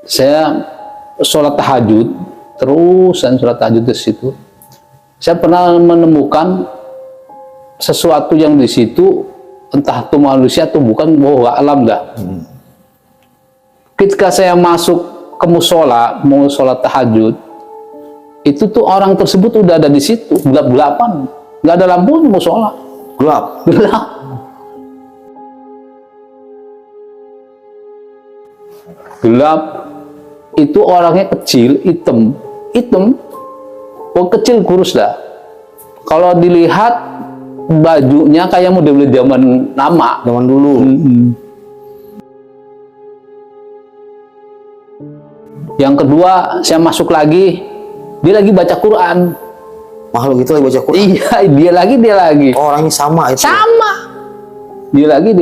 Saya sholat tahajud, terusan sholat tahajud di situ. Saya pernah menemukan sesuatu yang di situ, entah itu manusia atau bukan, alam dah. Ketika saya masuk ke musola, mau sholat tahajud, itu tuh orang tersebut udah ada di situ, gelap-gelapan, nggak ada lampu di musola, gelap. Gelap. Itu orangnya kecil, hitam, kecil kurus dah. Kalau dilihat bajunya kayak model zaman dulu. Yang kedua, saya masuk lagi, dia lagi baca Quran. Makhluk itu lagi baca Quran? Iya, dia lagi. Oh, orangnya sama itu? Sama. Dia lagi.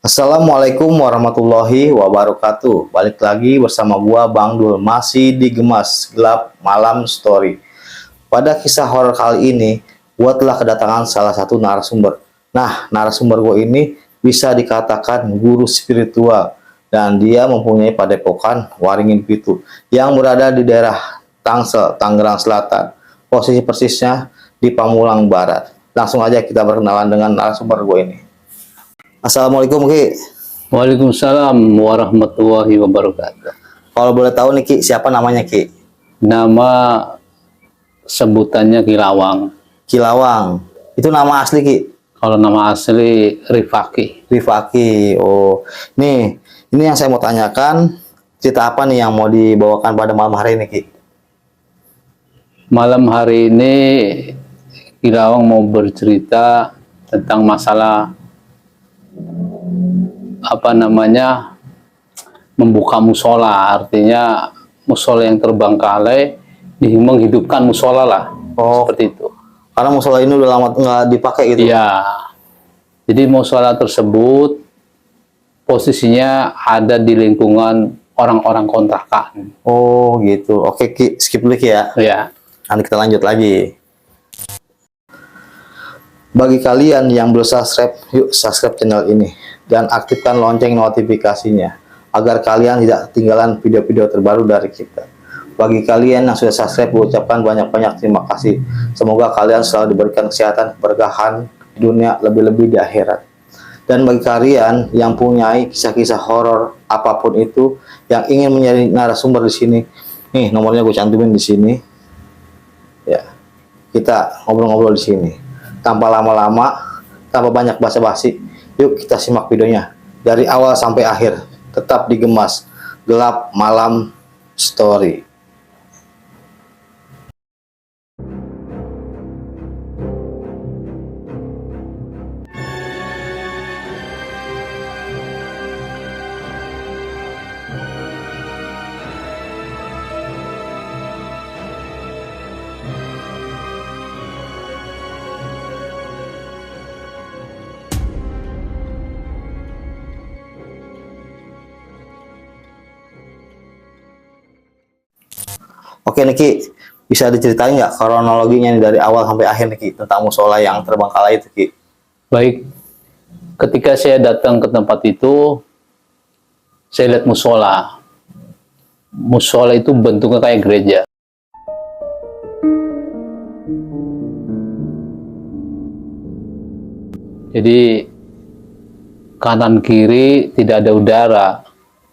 Assalamualaikum warahmatullahi wabarakatuh. Balik lagi bersama gua Bang Dul, masih di Gemas Gelap Malam Story. Pada kisah horor kali ini, gua telah kedatangan salah satu narasumber. Nah, narasumber gua ini bisa dikatakan guru spiritual, dan dia mempunyai padepokan Waringin Pitu yang berada di daerah Tangsel, Tangerang Selatan. Posisi persisnya di Pamulang Barat. Langsung aja kita berkenalan dengan narasumber gua ini. Assalamualaikum Ki. Waalaikumsalam warahmatullahi wabarakatuh. Kalau boleh tahu nih Ki, siapa namanya Ki? Nama sebutannya Kilawang. Kilawang. Itu nama asli Ki? Kalau nama asli Rifaki. Rifaki. Oh, nih ini yang saya mau tanyakan, cerita apa nih yang mau dibawakan pada malam hari ini Ki? Malam hari ini Kilawang mau bercerita tentang masalah membuka musola, artinya musola yang terbengkalai menghidupkan musola lah. Oh, seperti itu. Karena musola ini udah lama nggak dipakai gitu. Iya. Jadi musola tersebut posisinya ada di lingkungan orang-orang kontrakan. Oh gitu. Oke Ki, skip dulu Ki ya. Ya. Nanti kita lanjut lagi. Bagi kalian yang belum subscribe, yuk subscribe channel ini dan aktifkan lonceng notifikasinya agar kalian tidak ketinggalan video-video terbaru dari kita. Bagi kalian yang sudah subscribe, ucapkan banyak-banyak terima kasih. Semoga kalian selalu diberikan kesehatan, keberkahan di dunia, lebih-lebih di akhirat. Dan bagi kalian yang punya kisah-kisah horor apapun itu, yang ingin menjadi narasumber di sini, nih nomornya gue cantumin di sini. Ya, kita ngobrol-ngobrol di sini. Tanpa lama-lama, tanpa banyak basa-basi, yuk kita simak videonya dari awal sampai akhir. Tetap di Gemas Gelap Malam Story. Oke Niki, bisa diceritain nggak kronologinya nih dari awal sampai akhir Niki tentang musola yang terbengkalai itu Ki? Baik. Ketika saya datang ke tempat itu, saya lihat musola. Musola itu bentuknya kayak gereja. Jadi kanan kiri tidak ada udara,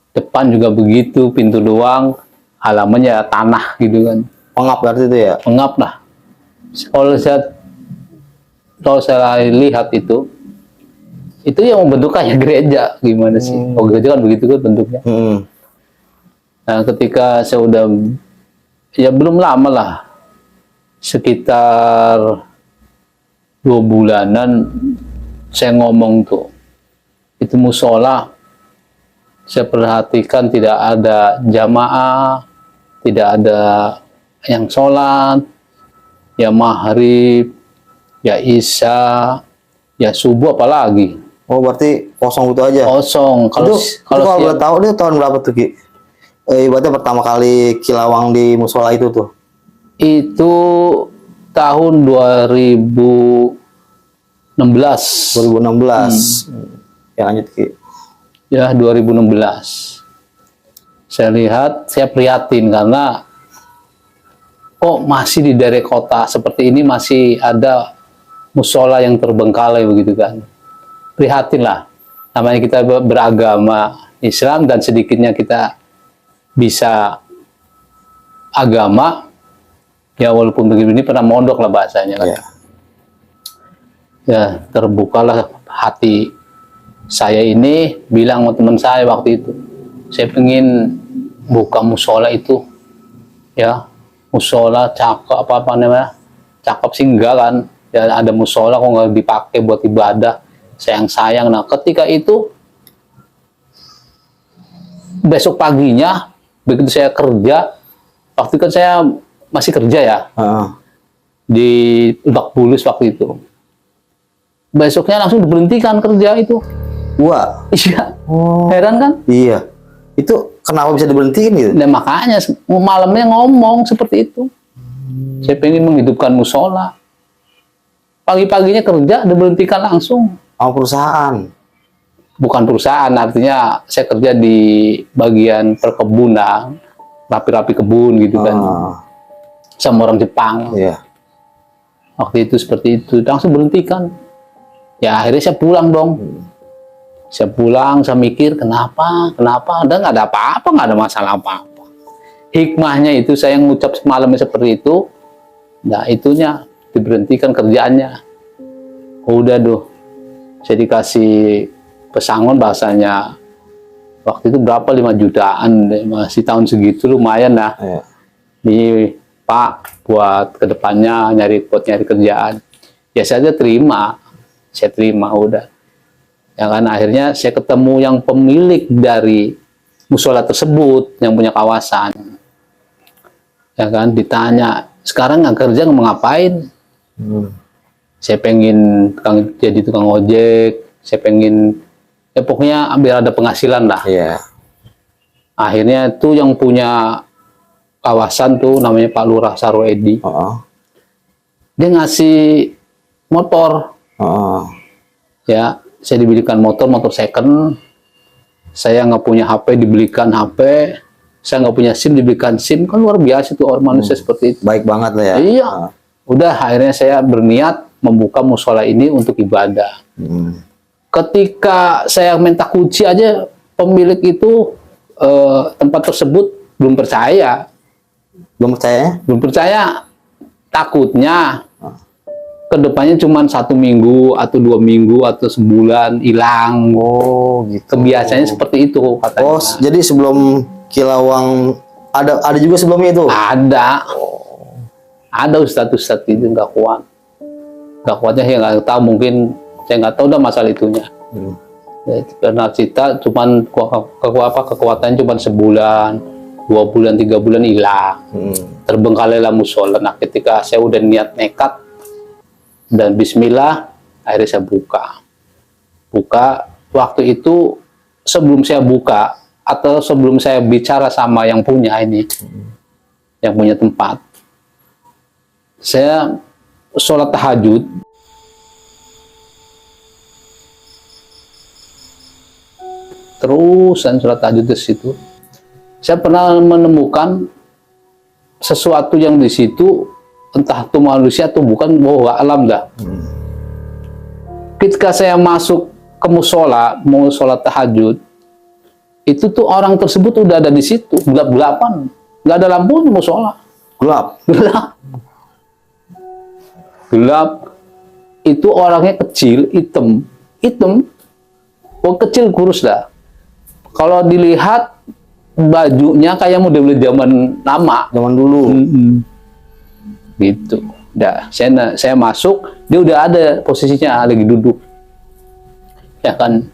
depan juga begitu, pintu doang, halamannya tanah gitu kan. Pengap berarti itu ya? Pengap lah. Kalau saya lihat itu yang membentuk kayak gereja, gimana sih? Oh, gereja kan begitu kan bentuknya. Nah, ketika saya udah, ya belum lama lah, sekitar 2 bulanan, saya ngomong tuh, itu musola, saya perhatikan tidak ada jamaah, tidak ada yang sholat, ya maghrib, ya isya, ya subuh apalagi. Oh berarti kosong gitu aja? Kosong. Kalau boleh tahu dia tahun berapa tuh Ki? Ibaratnya pertama kali Kilawang di musola itu tuh? Itu tahun 2000 16. 2016. Ya lanjut Ki. Ya, 2016. Saya lihat, saya prihatin karena kok masih di daerah kota seperti ini masih ada musola yang terbengkalai begitu kan. Prihatin lah. Namanya kita beragama Islam dan sedikitnya kita bisa agama, ya walaupun begini pernah mondok lah bahasanya kan. Ya. Ya, terbukalah hati saya ini, bilang sama teman saya waktu itu, saya pengen buka musola itu, ya musola cakep apa namanya, cakep sih enggak kan, ya ada musola kok nggak dipakai buat ibadah, sayang. Nah ketika itu besok paginya begitu saya kerja, waktu itu kan saya masih kerja ya di Lebak Bulus waktu itu, besoknya langsung diberhentikan kerja itu. Wah. Iya. Oh. Heran kan? Iya. Itu kenapa bisa diberhentiin gitu? Nah makanya malamnya ngomong seperti itu. Saya pengen menghidupkan musola. Pagi-paginya kerja diberhentikan langsung. Sama perusahaan. Bukan perusahaan, artinya saya kerja di bagian perkebunan, rapi-rapi kebun gitu kan. Sama orang Jepang. Iya. Waktu itu seperti itu, langsung berhentikan. Ya akhirnya saya pulang dong. Saya pulang, saya mikir kenapa, dan nggak ada apa-apa, nggak ada masalah apa-apa. Hikmahnya itu saya ngucap semalamnya seperti itu, nah itunya diberhentikan kerjaannya. Udah tuh, saya dikasih pesangon bahasanya, waktu itu berapa, 5 jutaan, masih tahun segitu lumayan lah. Iya. Nih Pak, buat kedepannya buat nyari kerjaan. Ya saya terima udah. Ya kan akhirnya saya ketemu yang pemilik dari musola tersebut yang punya kawasan. Ya kan ditanya, sekarang nggak kerja mau ngapain? Saya pengen jadi tukang ojek, saya pengen ya pokoknya biar ada penghasilan lah. Iya. Akhirnya tuh yang punya kawasan tuh namanya Pak Lurah Sarwoedi. Dia ngasih motor. Ya, saya dibelikan motor second. Saya nggak punya HP, dibelikan HP. Saya nggak punya SIM, dibelikan SIM. Kan luar biasa tuh orang manusia seperti itu. Baik banget lah ya. Iya. Udah akhirnya saya berniat membuka musola ini untuk ibadah. Ketika saya minta kunci aja, pemilik itu tempat tersebut belum percaya. Belum percaya? Belum percaya. Takutnya kedepannya cuma 1 minggu atau 2 minggu atau sebulan hilang. Oh gitu. Kebiasaannya seperti itu katanya. Oh jadi sebelum Kilawang ada juga sebelumnya itu? Ada ustadz itu nggak kuatnya ya nggak tahu, mungkin saya nggak tahu dah masalah itunya. Ya, karena kita cuman kekuatan cuma sebulan, 2 bulan, 3 bulan hilang. Terbengkalailah musola. Nah ketika saya udah niat nekat dan bismillah, akhirnya saya buka waktu itu. Sebelum saya buka atau sebelum saya bicara sama yang punya ini, yang punya tempat, saya sholat tahajud. Terusan sholat tahajud di situ, saya pernah menemukan sesuatu yang di situ, entah itu manusia atau bukan, bahwa alam dah. Ketika saya masuk ke musola, mau sholat tahajud, itu tuh orang tersebut udah ada di situ, gelap-gelapan, nggak ada lampu di musola, gelap. Itu orangnya kecil, hitam, kecil kurus dah. Kalau dilihat bajunya kayak model zaman lama, zaman dulu. Gitu. Udah, saya masuk, dia udah ada posisinya, lagi duduk. Ya kan.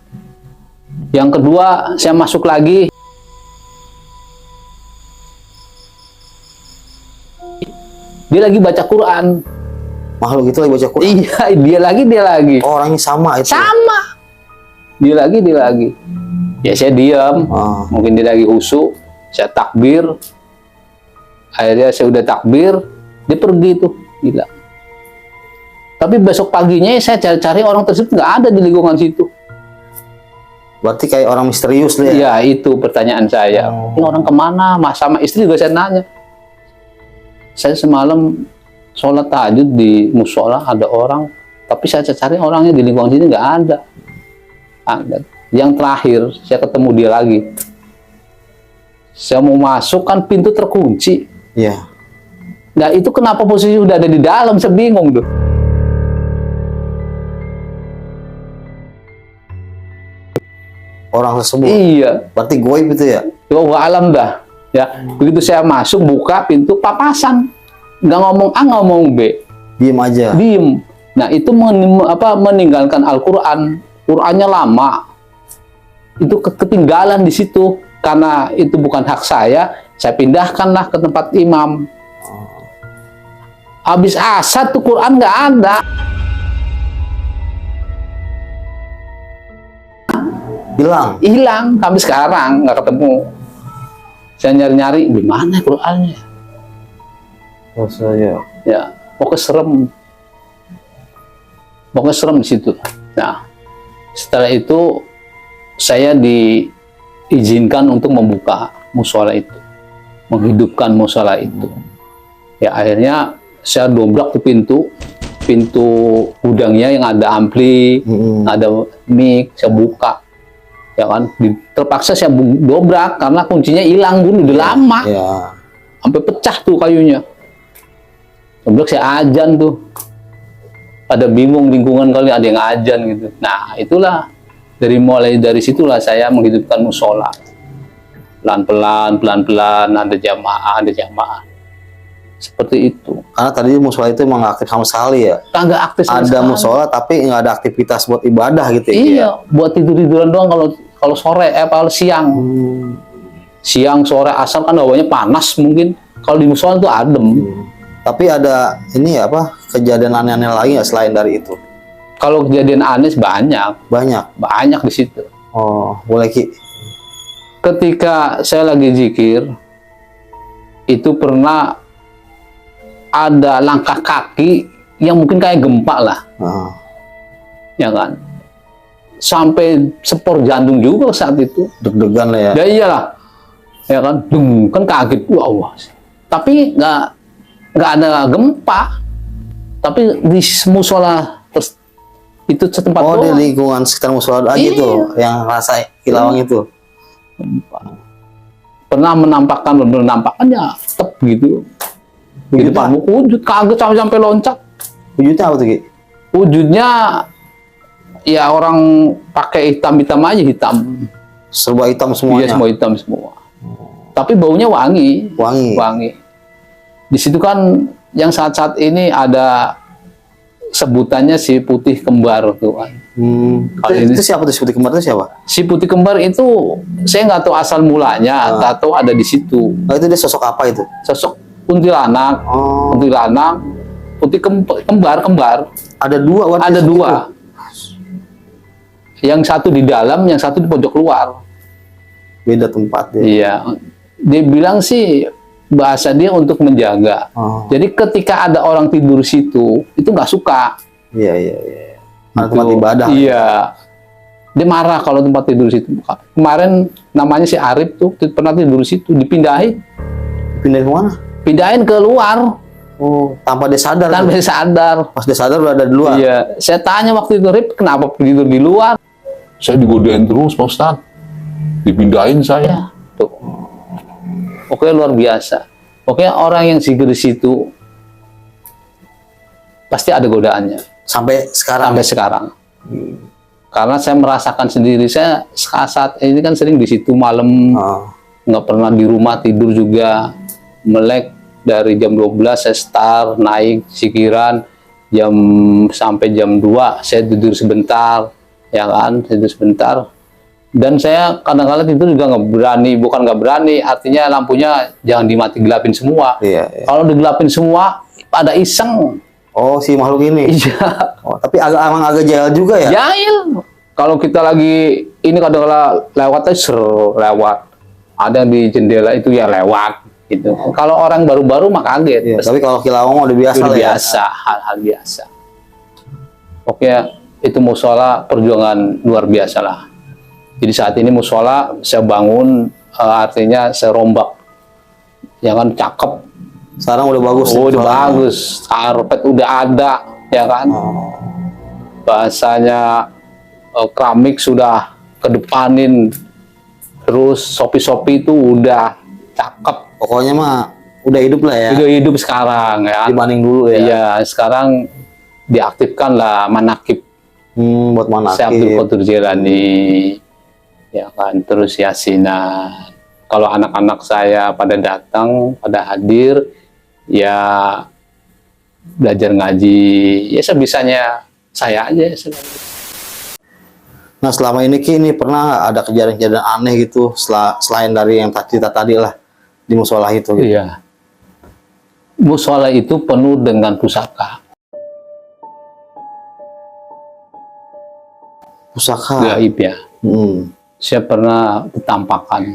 Yang kedua, saya masuk lagi. Dia lagi baca Quran. Makhluk itu lagi baca Quran? Iya, dia lagi. Oh, orangnya sama itu? Sama. Dia lagi. Ya saya diam. Mungkin dia lagi khusyuk. Saya takbir. Akhirnya saya udah takbir, dia pergi tuh, gila. Tapi besok paginya saya cari-cari orang tersebut nggak ada di lingkungan situ. Berarti kayak orang misterius lah ya? Ya itu pertanyaan saya. Ini orang kemana? Mas sama istri juga saya nanya. Saya semalam sholat tahajud di musola ada orang, tapi saya cari orangnya di lingkungan sini nggak ada. Ada. Yang terakhir saya ketemu dia lagi. Saya mau masuk kan pintu terkunci. Iya. Nah itu kenapa posisi udah ada di dalam? Saya bingung tuh. Orang tersebut. Iya. Berarti goib itu ya? Wa alam dah. Ya, begitu saya masuk buka pintu papasan. Nggak ngomong A, nggak ngomong B. Diem aja. Diem. Nah, itu meninggalkan Al-Qur'an. Qur'annya lama. Itu ketinggalan di situ. Karena itu bukan hak saya pindahkanlah ke tempat imam. Habis asar tuh Qur'an nggak ada. Hilang sampai sekarang nggak ketemu. Saya nyari-nyari di mana Qur'annya. Oh saya. Ya, pokoknya serem di situ. Nah, setelah itu saya diizinkan untuk membuka musola itu, menghidupkan musola itu. Ya akhirnya saya dobrak tuh pintu gudangnya yang ada ampli, ada mic, saya buka. Ya kan, terpaksa saya dobrak karena kuncinya hilang dulu, udah lama, sampai pecah tuh kayunya. Dobrak saya ajan tuh, pada bingung lingkungan kali ada yang ajan gitu. Nah itulah mulai dari situlah saya menghidupkan musola, pelan-pelan ada jamaah, seperti itu. Karena tadi musola itu emang nggak aktif sama sekali ya? Kagak aktif sama sekali. Ada musola tapi nggak ada aktivitas buat ibadah gitu ya? Iya, buat tidur-tiduran doang kalau sore, kalau siang. Siang, sore, asal kan hawanya panas mungkin. Kalau di musola itu adem. Tapi ada ini ya apa, kejadian aneh-aneh lagi nggak selain dari itu? Kalau kejadian aneh banyak. Banyak di situ. Oh, boleh Ki. Ketika saya lagi zikir, itu pernah ada langkah kaki yang mungkin kayak gempa lah. Ya kan? Sampai sepor jantung juga saat itu. Deg-degan lah ya. Ya iyalah. Ya kan? Kan kaget. Wah. Tapi nggak ada gempa. Tapi di musola itu setempat doang. Di lingkungan sekitar musola aja tuh yang rasa kilawang itu. Pernah menampakkan ya tep gitu. Di depan wujud kaget sampai loncat. Wujudnya apa tuh Ki? Wujudnya ya orang pakai hitam aja, hitam. Serba hitam semuanya. Iya, semua hitam semua. Tapi baunya wangi. Di situ kan yang saat ini ada sebutannya si putih kembar tuh kan. Itu siapa tuh si putih kembar itu siapa? Si putih kembar itu saya nggak tahu asal mulanya, nggak tahu ada di situ. Itu dia sosok apa itu? Sosok kuntilanak, putih kembar. Ada dua. Ada dua. Yang satu di dalam, yang satu di pojok luar. Beda tempat ya. Iya. Dia bilang sih bahasa dia untuk menjaga. Jadi ketika ada orang tidur situ, itu nggak suka. Iya. Karena tempat ibadah. Iya. Dia marah kalau tempat tidur situ. Kemarin namanya si Arif tuh pernah tidur situ, dipindahin. Pindahin ke mana? Pindahin ke luar. Oh, tanpa dia sadar. Tanpa dia sadar. Pas dia sadar udah ada di luar. Iya. Saya tanya waktu itu, Rip, kenapa tidur di luar? Saya digodain terus, Pak Ustadz. Dipindahin saya. Tuh. Oke, luar biasa. Oke, orang yang zikir di situ pasti ada godaannya. Sampai sekarang. Karena saya merasakan sendiri. Saya saat ini kan sering di situ malam. Nggak pernah di rumah tidur juga. Melek dari jam 12 saya start naik zikiran sampai jam 2 saya tidur sebentar, ya kan, tidur sebentar. Dan saya kadang-kadang tidur juga bukan nggak berani, artinya lampunya jangan dimati gelapin semua. Iya. Kalau digelapin semua pada iseng. Oh, si makhluk ini. Iya. Tapi emang agak jahil juga ya? Jahil. Kalau kita lagi ini kadang-kadang lewat lewat. Ada di jendela itu ya lewat. Gitu. Kalau orang baru-baru mah kaget. Iya, tapi kalau kilawang udah biasa udah lah biasa, hal-hal biasa. Pokoknya itu musola perjuangan luar biasa lah. Jadi saat ini musola saya bangun, artinya saya rombak, ya kan, cakep. Sekarang udah bagus. Oh, nih udah musolanya. bagus, karpet udah ada, ya kan. Bahasanya keramik sudah kedepanin, terus sopi-sopi itu udah cakep. Pokoknya mah udah hidup lah ya. Udah hidup sekarang, ya. Dibanding dulu ya. Iya, sekarang diaktifkan lah manakib. Buat mana? Saya Abdul Qadir Jailani, ya kan, terus yasinan. Kalau anak-anak saya pada datang, pada hadir, ya belajar ngaji, ya sebisanya saya aja. Nah selama ini Ki, ini pernah nggak ada kejadian-kejadian aneh gitu selain dari yang cerita tadi lah di musola itu? Gitu? Iya. Musola itu penuh dengan pusaka. Pusaka. Gaib ya. Saya pernah ditampakkan.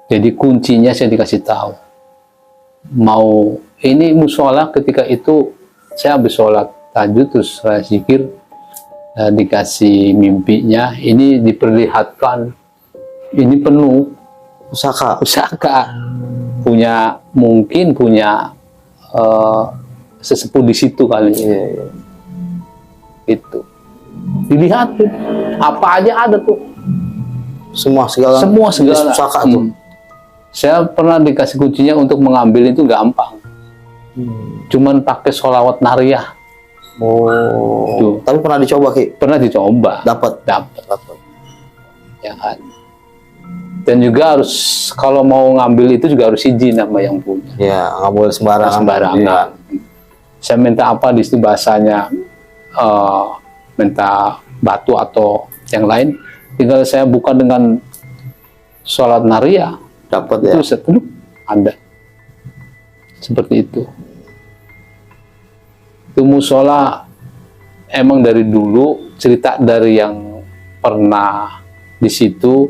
Jadi kuncinya saya dikasih tahu. Mau ini musola, ketika itu saya habis sholat tahajud terus saya zikir, dikasih mimpinya, ini diperlihatkan ini penuh pusaka. Mungkin punya sesepuh di situ kali. Itu dilihat tuh, apa aja ada tuh, Semua segala pusaka tuh. Saya pernah dikasih kuncinya untuk mengambil itu gampang, cuman pakai sholawat nariyah. Tuh. Tapi pernah dicoba Ki? Pernah dicoba, Dapat. ya kan. Dan juga harus, kalau mau ngambil itu juga harus izin sama yang punya. Ya nggak boleh sembarangan. Sembarangan. Saya minta apa di situ bahasanya, minta batu atau yang lain, tinggal saya buka dengan sholat nariyah, Dapat ya. itu seteluk ada. Seperti itu. Itu musola emang dari dulu, cerita dari yang pernah di situ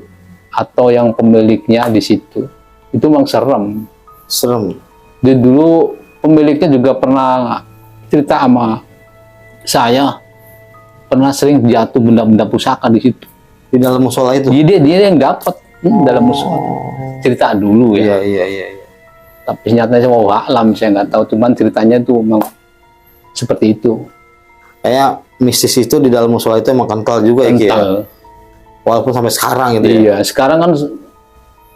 atau yang pemiliknya di situ, itu memang serem. Jadi dulu pemiliknya juga pernah cerita sama saya, pernah sering jatuh benda-benda pusaka di situ. Di dalam musola itu. Jadi dia yang dapat dalam musola. Cerita dulu ya. Iya. Tapi nyatanya saya mau alam, saya nggak tahu. Cuman ceritanya tuh memang seperti itu. Kayak mistis itu di dalam musola itu emang kental juga ya Ki ya. Kental. Walaupun sampai sekarang gitu ya. Iya, sekarang kan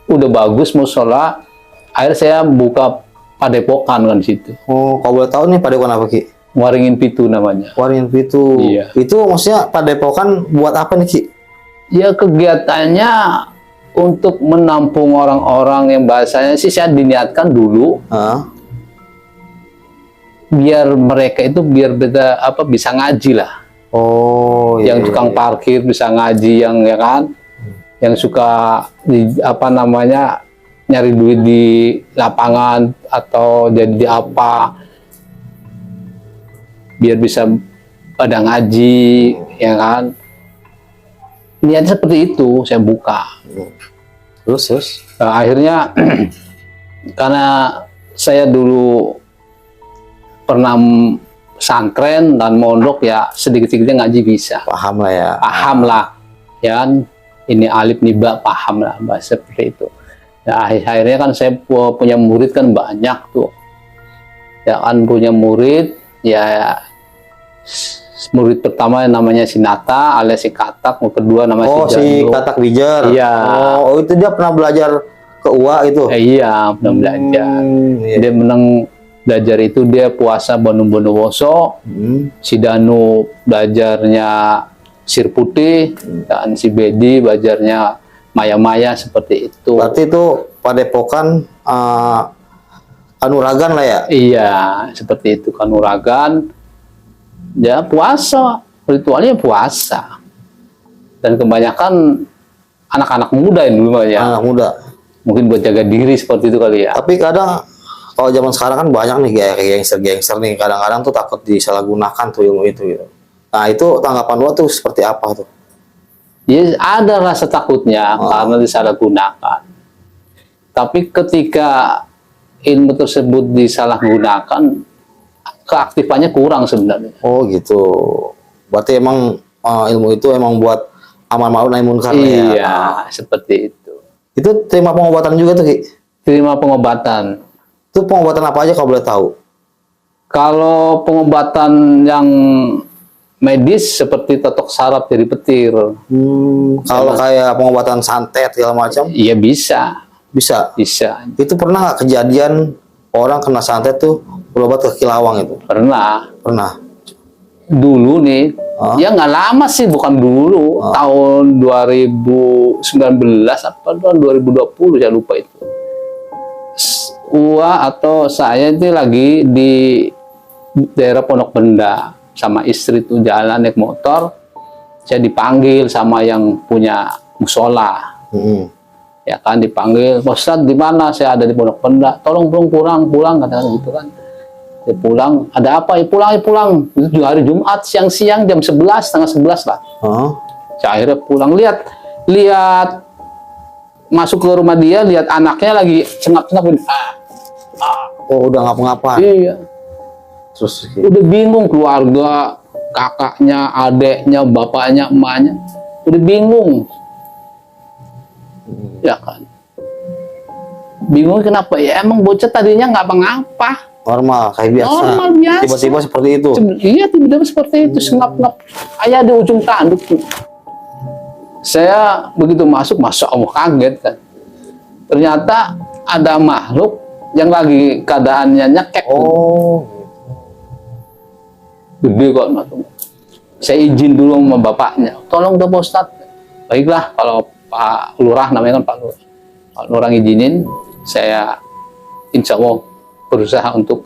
udah bagus musola. Akhirnya saya buka padepokan kan di situ. Oh, kalau boleh tahu nih padepokan apa Ki? Waringin Pitu namanya. Waringin Pitu. Iya. Itu maksudnya padepokan buat apa nih Ki? Ya kegiatannya untuk menampung orang-orang yang bahasanya sih saya diniatkan dulu biar mereka itu bisa ngaji lah. Oh, iya. Yang tukang parkir bisa ngaji, yang ya kan, yang suka nyari duit di lapangan atau jadi apa, biar bisa pada ngaji, ya kan. Niatnya seperti itu, saya buka. Terus? Akhirnya karena saya dulu pernah pesantren dan mondok, ya sedikit-sedikitnya ngaji bisa. Paham lah ya. Paham lah, ya kan. Ini alif nih ba, paham lah bahasa seperti itu. Ya, akhirnya kan saya punya murid kan banyak tuh. Ya kan, punya murid, ya murid pertama namanya si Nata alias si Katak, yang kedua namanya si Katak Wijar. Iya. Oh, itu dia pernah belajar ke UA itu. Iya, pernah belajar. Iya. Dia menang belajar itu, dia puasa Banu Bondowoso. Si Danu belajarnya Sir Putih, dan si Bedi belajarnya Maya-Maya, seperti itu. Berarti itu padepokan Kanuragan lah ya? Iya, seperti itu, Kanuragan. Ya puasa, ritualnya puasa. Dan kebanyakan anak-anak muda yang dulu ya. Anak muda. Mungkin buat jaga diri seperti itu kali ya. Tapi kadang kalau zaman sekarang kan banyak nih kayak gangster nih. Kadang-kadang tuh takut disalahgunakan tuh ilmu itu gitu. Nah itu tanggapan lu tuh seperti apa tuh? Ya ada rasa takutnya karena disalahgunakan. Tapi ketika ilmu tersebut disalahgunakan, keaktifannya kurang sebenarnya. Oh gitu. Berarti emang ilmu itu emang buat amal ma'ruf nahi munkar ya. Iya, seperti itu. Itu terima pengobatan juga tuh, Ki? Terima pengobatan. Itu pengobatan apa aja kalau boleh tahu? Kalau pengobatan yang medis seperti totok saraf dari petir, Kalau kayak pengobatan santet segala macam, iya bisa, bisa. bisa. Itu pernah nggak kejadian orang kena santet tuh berobat ke kilawang itu? Pernah. Pernah. Dulu nih, ya nggak lama sih, bukan dulu, tahun 2019 apa tahun 2020 saya lupa itu. Saya itu lagi di daerah Pondok Benda sama istri tuh jalan naik motor, saya dipanggil sama yang punya musola, ya kan, dipanggil, Pak Ustadz di mana? Saya ada di Pondok Benda, tolong pulang katakan gitu kan. Dia pulang, ada apa? Ya pulang. Itu juga hari Jumat siang-siang jam 11, setengah 11 lah. Saya akhirnya pulang, lihat masuk ke rumah dia, lihat anaknya lagi cengap-cengap. Oh, udah ngapa-ngapain. Iya. Terus Udah bingung keluarga, kakaknya, adeknya, bapaknya, emaknya. Udah bingung. Ya kan. Bingung kenapa? Ya emang bocah tadinya nggak apa-apa. normal kayak biasa. Normal biasa. Tiba-tiba seperti itu. Iya, tiba-tiba seperti itu, ngap-ngap. Ayah di ujung tanduk. Saya begitu masuk, Masya Allah, kaget kan. Ternyata ada makhluk yang lagi keadaannya nyekek. Oh. Gede kok. Saya izin dulu sama bapaknya. Tolong dong Pak Ustadz. Baiklah, kalau Pak Lurah, namanya kan Pak Lurah. Pak Lurah ngizinin, saya insya Allah berusaha untuk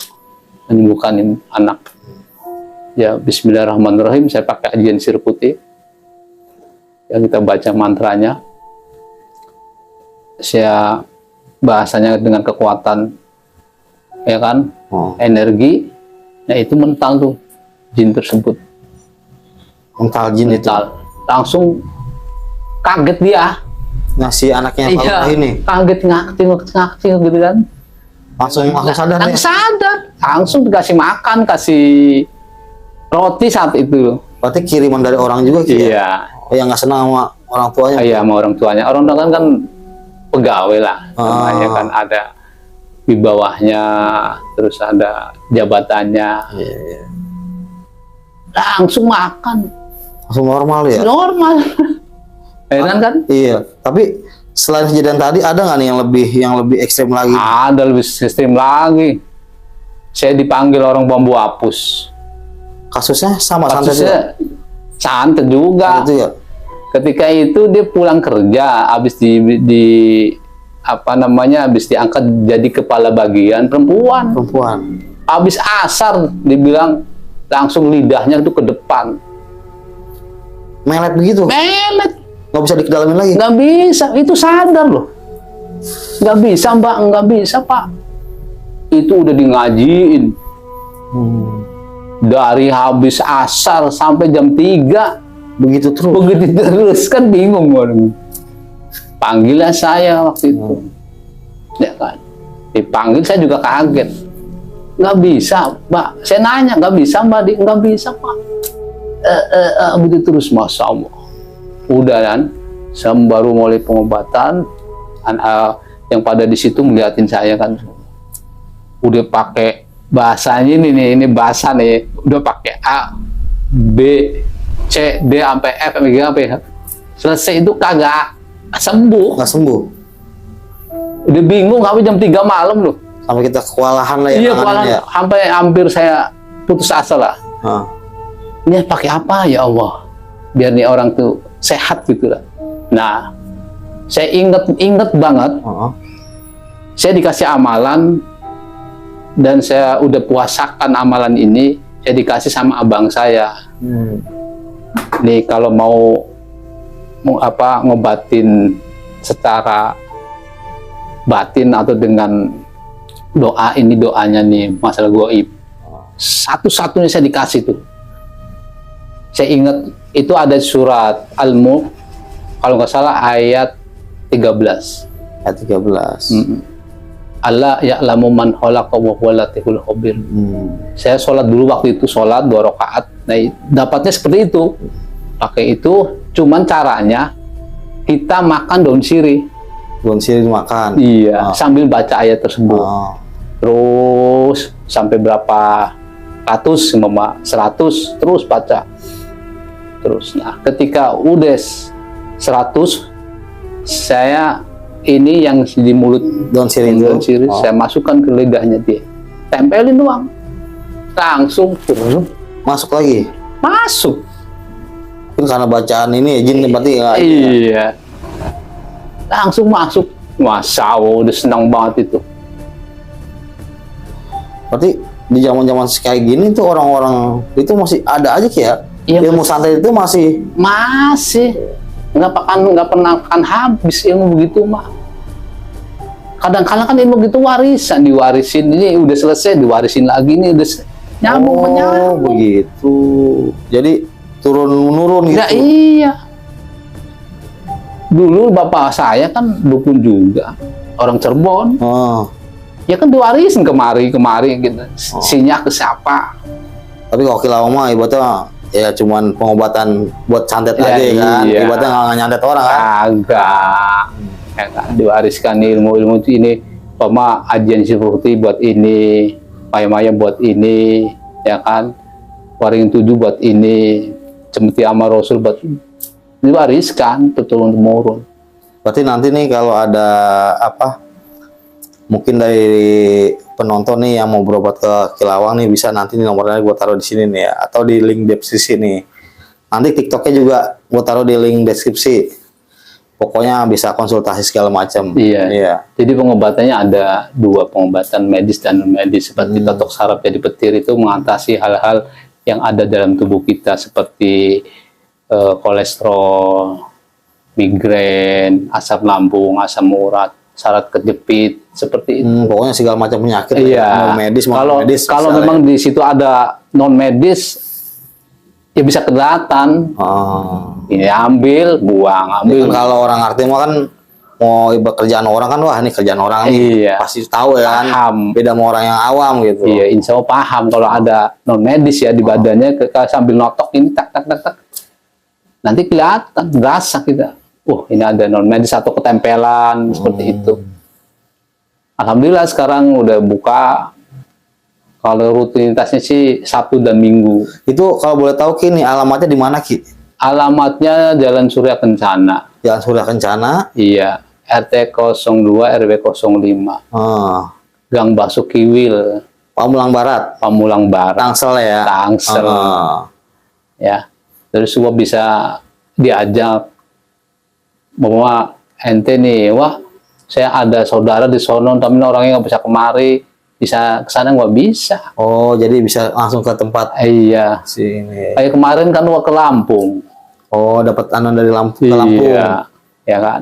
menyembuhkan anak. Ya, bismillahirrahmanirrahim, saya pakai ajian sirih putih. Yang kita baca mantranya. Saya bahasanya dengan kekuatan, ya kan, energi. Nah, itu mental tuh, jin tersebut. Mental jin itu. Langsung kaget dia. Nah, si anaknya Pak Lurah ini kaget, ngakti gitu kan. langsung sadar ya? Langsung sadar. Langsung dikasih makan, kasih roti saat itu. Berarti kiriman dari orang juga gitu. Iya. Oh, yang nggak senang sama orang tuanya. Iya, sama orang tuanya. Orang tua kan pegawai lah. Namanya kan ada di bawahnya, terus ada jabatannya. Iya. Langsung makan. Langsung normal ya? Normal. Heran kan? Iya. Tapi selain kejadian tadi ada nggak nih yang lebih ekstrem lagi? Ada lebih ekstrim lagi. Saya dipanggil orang bambu hapus. Kasusnya sama santet juga? Kasusnya santet juga. Itu ya? Ketika itu dia pulang kerja, habis habis diangkat jadi kepala bagian perempuan. Habis asar dibilang langsung lidahnya tuh ke depan. Melet begitu? Melet. Nggak bisa dikedalamin lagi? Nggak bisa, itu sadar loh. Nggak bisa Mbak, nggak bisa Pak. Itu udah di ngajiin. Dari habis asar sampai jam 3. Begitu terus? Begitu terus, kan bingung orang. Panggilnya saya waktu itu. Ya kan. Dipanggil saya juga kaget. Nggak bisa Mbak. Saya nanya, nggak bisa Mbak? Nggak bisa Pak. Begitu terus, Masya Allah. Udah kan, saya baru mulai pengobatan. Yang pada di situ ngeliatin saya kan. Udah pakai bahasanya ini bahasa nih. Udah pakai A, B, C, D sampai F, sampai G. Selesai itu kagak sembuh. Nggak sembuh? Udah bingung sampai jam 3 malam loh. Sampai kita kewalahan lah ya. Iya, kewalahan. Ya. Sampai hampir saya putus asa lah. Ini pakai apa ya Allah? Biar nih orang tuh sehat gitu lah. Nah, saya inget banget. Saya dikasih amalan dan saya udah puasakan amalan ini. Saya dikasih sama abang saya. Nih kalau mau ngobatin secara batin atau dengan doa, ini doanya nih masalah goib. Satu-satunya saya dikasih tuh. Saya ingat itu ada surat Al-Mulk, kalau nggak salah ayat 13. Ayat 13. Allah ya'lamu man khalaqa wa huwal latiful khabir. Saya sholat dulu waktu itu, sholat 2 rakaat. Nah, dapatnya seperti itu. Pakai itu, cuman caranya kita makan daun sirih. Daun sirih makan. Iya, sambil baca ayat tersebut. Terus sampai berapa ratus, 100, terus baca. Terus, nah ketika udah 100, saya ini yang di mulut Daun sirih itu. daun sirih, saya masukkan ke lidahnya dia, tempelin doang, langsung Masuk lagi. masuk. Mungkin karena bacaan ini jin berarti ya. Iya, langsung masuk. Masya Allah, udah senang banget itu. Berarti di zaman-zaman kayak gini tuh orang-orang itu masih ada aja Ki, ya. Iya, Ilmu santet itu masih nggak pernah akan habis ilmu begitu mah. Kadang-kadang kan ilmu gitu warisan, diwarisin, ini udah selesai diwarisin lagi, ini udah nyambung menyambung. begitu. Jadi turun menurun gitu. Ya iya. Dulu bapak saya kan dukun juga, orang Cirebon. Oh. Ya kan diwarisin kemari gitu. Sinya ke siapa? Tapi kalau kilawang mah ibaratnya ya cuman pengobatan buat santet Ya, aja kan. iya. Ibaratnya nggak nyantet orang kan. Agak. Ya kan, diwariskan ilmu-ilmu ini, Pama ajian seperti buat ini, maya-maya buat ini, ya kan, waring 7 buat ini, cemeti ama Rasul buat ini. Diwariskan turun-temurun. Berarti nanti nih kalau ada apa, mungkin dari penonton nih yang mau berobat ke Kilawang nih, bisa nanti nih nomornya gue taruh di sini nih ya, atau di link deskripsi nih. Nanti TikToknya juga gue taruh di link deskripsi. Pokoknya bisa konsultasi segala macam. Iya. Jadi pengobatannya ada 2, pengobatan medis dan non medis. Seperti totok saraf jadi petir itu mengatasi hal-hal yang ada dalam tubuh kita seperti kolesterol, migrain, asam lambung, asam urat, syarat kejepit, seperti itu. Pokoknya segala macam penyakit. Iya. Mau medis, mau Kalau medis. kalau bisa memang ya. di situ ada non medis, ya bisa kelihatan. Oh. Ini ambil, buang, ambil. Kan kalau orang arti mah kan mau kerjaan orang kan, wah ini kerjaan orang nih. Iya. Pasti tahu ya kan. Paham. Beda sama orang yang awam gitu. Iya, insya Allah paham kalau ada non medis ya di badannya, sambil notok ini tak tak tak tak, nanti kelihatan, berasa kita. Ini ada non medis atau ketempelan seperti itu. Alhamdulillah sekarang udah buka. Kalau rutinitasnya sih Sabtu dan Minggu. Itu kalau boleh tahu Ki, nih alamatnya di mana Ki? Alamatnya Jalan Surya Kencana. Jalan Surya Kencana. Iya, RT 02 RW 05. Gang Basukiwil, Pamulang Barat. Pamulang Barat. Tangsel ya. Tangsel. Ya. Terus gua bisa diajak bahwa ente nih, wah saya ada saudara di sono tapi orangnya nggak bisa kemari, bisa kesana nggak bisa. Oh, jadi bisa langsung ke tempat Iya. sini. Kayak kemarin kan gua ke Lampung. Oh, dapat anon dari Lampung ke Lampung. Iya, ya kan.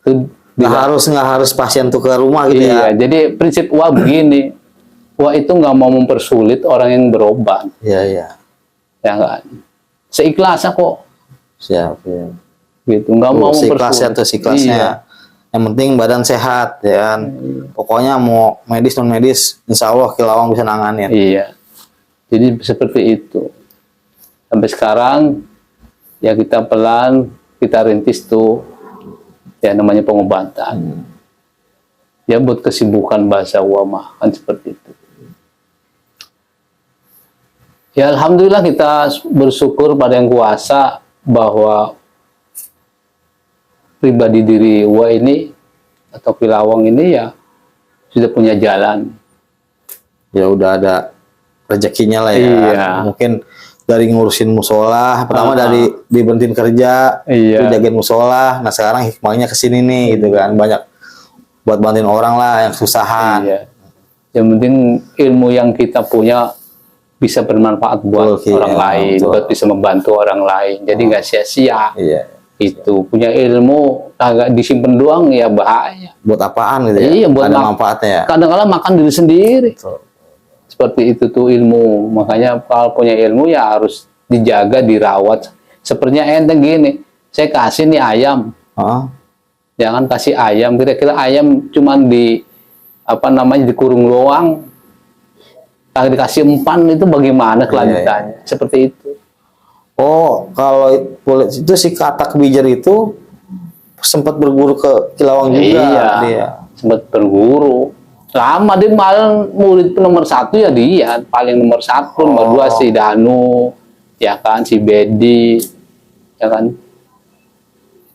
Itu Nggak harus pasien tuh ke rumah gitu iya, ya. jadi prinsip wah begini. Wah itu nggak mau mempersulit orang yang berobat, Iya, iya. ya kan. Seikhlasnya kok, Siap, ya. gitu. Nggak mau Seikhlasnya mempersulit. tuh seikhlasnya. Iya. Yang penting badan sehat ya kan. Pokoknya mau medis non medis, insya Allah Kilawang bisa nanganin. Iya. Jadi seperti itu. Sampai sekarang ya kita pelan, kita rintis tuh ya namanya pengobatan. Ya buat kesibukan bahasa wama kan seperti itu. Ya alhamdulillah kita bersyukur pada yang kuasa bahwa pribadi diri Wa ini atau Kilawang ini ya sudah punya jalan. Ya udah ada rezekinya lah ya. Iya. Mungkin dari ngurusin musola, pertama dari diberhentiin kerja, Iya. terus jagain musola. Nah sekarang hikmahnya kesini nih gitu kan, banyak buat bantuin orang lah yang kesusahan. Iya. Yang penting ilmu yang kita punya bisa bermanfaat buat Betul, orang iya, lain, betul. buat bisa membantu orang lain. Jadi nggak sia-sia. Iya. Itu punya ilmu agak disimpan doang ya bahaya. Buat apaan gitu ya? Iya, buat ada manfaatnya ya. Kadang-kadang makan diri sendiri. Betul. Seperti itu tuh ilmu. Makanya kalau punya ilmu ya harus dijaga, dirawat. Sepertinya enteng gini, saya kasih nih ayam. Hah? Jangan kasih ayam. Kira-kira ayam cuman apa namanya dikurung doang, dikasih empan itu bagaimana kelanjutannya? Seperti itu. Oh, kalau itu si Katak Bijar itu sempat berguru ke Kilawang juga Iya, dia. sempat berguru. Lama dia malah murid nomor 1 ya dia, paling nomor 1, nomor 2 si Danu, ya kan, si Bedi, ya kan.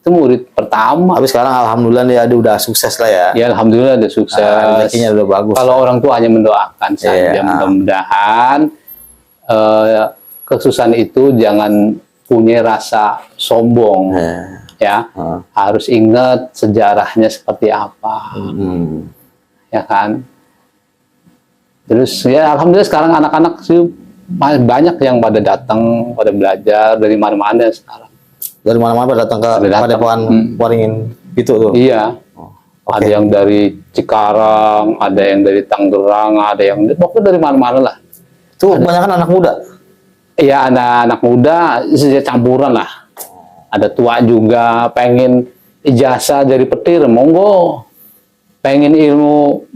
Itu murid pertama. Tapi sekarang alhamdulillah dia udah sukses lah ya. Ya alhamdulillah udah sukses. Rezekinya udah bagus. Kalau orang tua hanya mendoakan saja, Iya. mudah-mudahan kesusahan itu jangan punya rasa sombong, ya. Harus ingat sejarahnya seperti apa, ya kan. Terus ya alhamdulillah sekarang anak-anak sih banyak yang pada datang, pada belajar dari mana-mana sekarang. Dari mana-mana pada datang ke Pada datang. Padepokan Waringin itu tuh. Iya. Ada yang dari Cikarang, ada yang dari Tangerang, ada yang pokoknya dari mana-mana lah. Itu kebanyakan anak muda. Iya, anak muda campuran lah. Ada tua juga, pengen ijazah dari petir, monggo. Pengen ilmu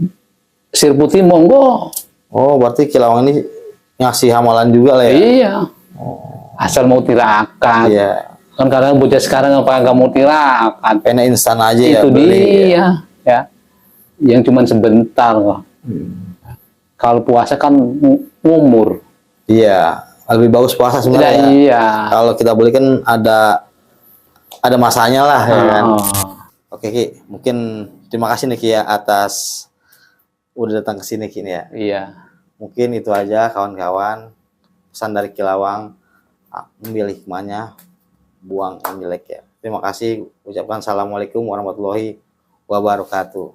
sir putih, monggo. Oh, berarti Kilawang ini ngasih hamalan juga lah ya. Iya. Asal mau tirakat. Iya. Kan kadang bocah sekarang apa nggak mau tirakat. Pengen instan aja ya. Itu beli. dia, ya. Yang cuma sebentar kok. Kalau puasa kan ngumur. Iya, lebih bagus puasa sebenarnya. Iya. Kalau kita beli kan ada masanya lah ya kan. Oke Ki, mungkin terima kasih nih Ki ya atas udah datang ke sini Ki nih ya. Iya. Mungkin itu aja kawan-kawan pesan dari Kilawang, ambil hikmahnya, buang yang jelek ya. Terima kasih, ucapkan assalamualaikum warahmatullahi wabarakatuh.